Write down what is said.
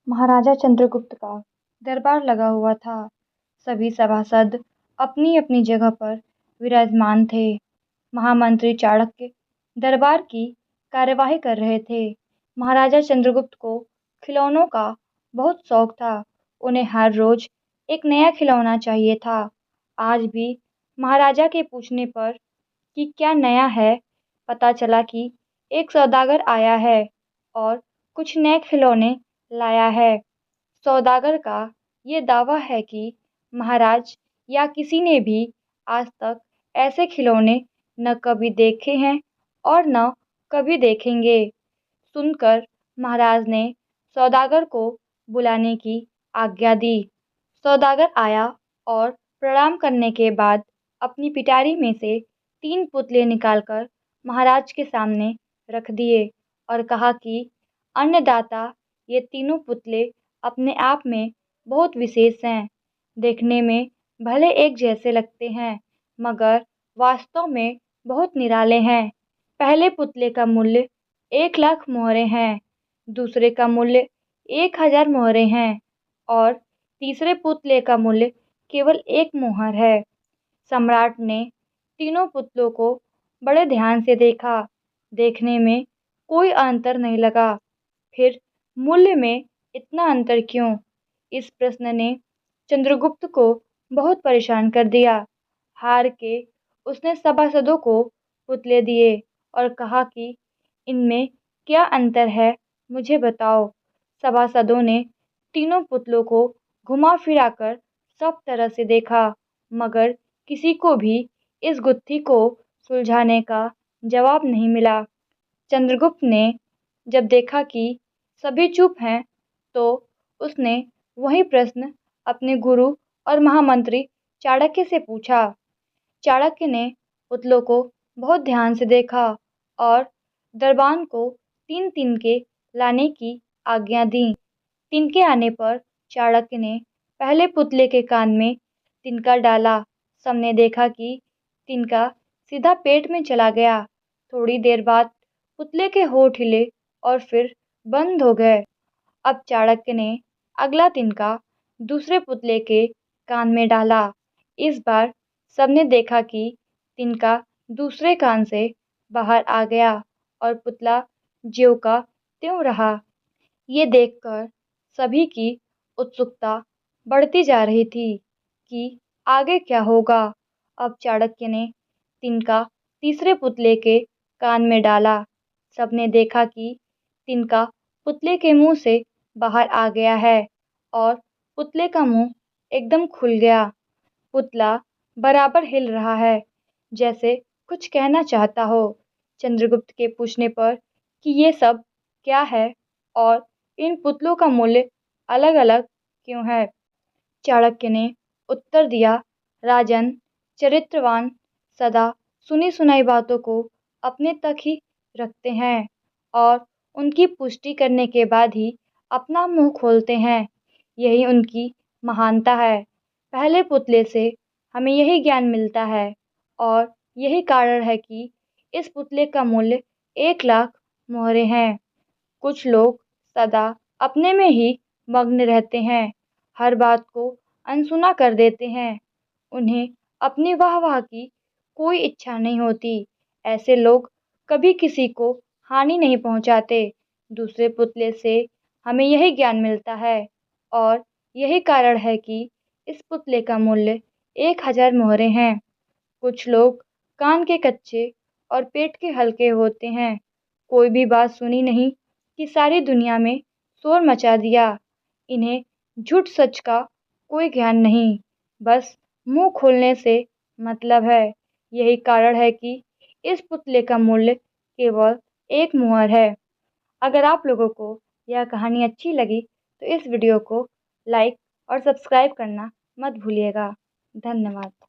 महाराजा चंद्रगुप्त का दरबार लगा हुआ था। सभी सभासद अपनी अपनी जगह पर विराजमान थे। महामंत्री चाणक्य दरबार की कार्यवाही कर रहे थे। महाराजा चंद्रगुप्त को खिलौनों का बहुत शौक था। उन्हें हर रोज एक नया खिलौना चाहिए था। आज भी महाराजा के पूछने पर कि क्या नया है, पता चला कि एक सौदागर आया है और कुछ नए खिलौने लाया है। सौदागर का ये दावा है कि महाराज या किसी ने भी आज तक ऐसे खिलौने न कभी देखे हैं और न कभी देखेंगे। सुनकर महाराज ने सौदागर को बुलाने की आज्ञा दी। सौदागर आया और प्रणाम करने के बाद अपनी पिटारी में से 3 पुतले निकालकर महाराज के सामने रख दिए और कहा कि अन्नदाता, ये तीनों पुतले अपने आप में बहुत विशेष हैं। देखने में भले एक जैसे लगते हैं, मगर वास्तव में बहुत निराले हैं। पहले पुतले का मूल्य 1 लाख मोहरें हैं, दूसरे का मूल्य 1000 मोहरें हैं और तीसरे पुतले का मूल्य केवल 1 मोहर है। सम्राट ने तीनों पुतलों को बड़े ध्यान से देखा। देखने में कोई अंतर नहीं लगा। फिर मूल्य में इतना अंतर क्यों? इस प्रश्न ने चंद्रगुप्त को बहुत परेशान कर दिया। हार के उसने सभासदों को पुतले दिए और कहा कि इनमें क्या अंतर है, मुझे बताओ। सभासदों ने तीनों पुतलों को घुमा फिरा कर सब तरह से देखा, मगर किसी को भी इस गुत्थी को सुलझाने का जवाब नहीं मिला। चंद्रगुप्त ने जब देखा कि सभी चुप हैं, तो उसने वही प्रश्न अपने गुरु और महामंत्री चाणक्य से पूछा। चाणक्य ने पुतलों को बहुत ध्यान से देखा और दरबान को 3 तिनके लाने की आज्ञा दी। तिनके आने पर चाणक्य ने पहले पुतले के कान में तिनका डाला। सबने देखा कि तिनका सीधा पेट में चला गया। थोड़ी देर बाद पुतले के होंठ हिले और फिर बंद हो गए। अब चाणक्य ने अगला तिनका दूसरे पुतले के कान में डाला। इस बार सबने देखा कि तिनका दूसरे कान से बाहर आ गया और पुतला ज्यों का त्यों रहा। ये देखकर सभी की उत्सुकता बढ़ती जा रही थी कि आगे क्या होगा। अब चाणक्य ने तिनका तीसरे पुतले के कान में डाला। सबने देखा कि तिनका पुतले के मुंह से बाहर आ गया है और पुतले का मुंह एकदम खुल गया। पुतला बराबर हिल रहा है, जैसे कुछ कहना चाहता हो। चंद्रगुप्त के पूछने पर कि ये सब क्या है और इन पुतलों का मूल्य अलग अलग क्यों है, चाणक्य ने उत्तर दिया, राजन, चरित्रवान सदा सुनी सुनाई बातों को अपने तक ही रखते हैं और उनकी पुष्टि करने के बाद ही अपना मुंह खोलते हैं। यही उनकी महानता है। पहले पुतले से हमें यही ज्ञान मिलता है और यही कारण है कि इस पुतले का मूल्य 1 लाख मोहरें हैं। कुछ लोग सदा अपने में ही मग्न रहते हैं, हर बात को अनसुना कर देते हैं। उन्हें अपनी वाह-वाह की कोई इच्छा नहीं होती। ऐसे लोग कभी किसी को हानि नहीं पहुंचाते। दूसरे पुतले से हमें यही ज्ञान मिलता है और यही कारण है कि इस पुतले का मूल्य 1000 मोहरें हैं। कुछ लोग कान के कच्चे और पेट के हल्के होते हैं। कोई भी बात सुनी नहीं कि सारी दुनिया में शोर मचा दिया। इन्हें झूठ सच का कोई ज्ञान नहीं, बस मुंह खोलने से मतलब है। यही कारण है कि इस पुतले का मूल्य केवल 1 मुहर है। अगर आप लोगों को यह कहानी अच्छी लगी तो इस वीडियो को लाइक और सब्सक्राइब करना मत भूलिएगा। धन्यवाद।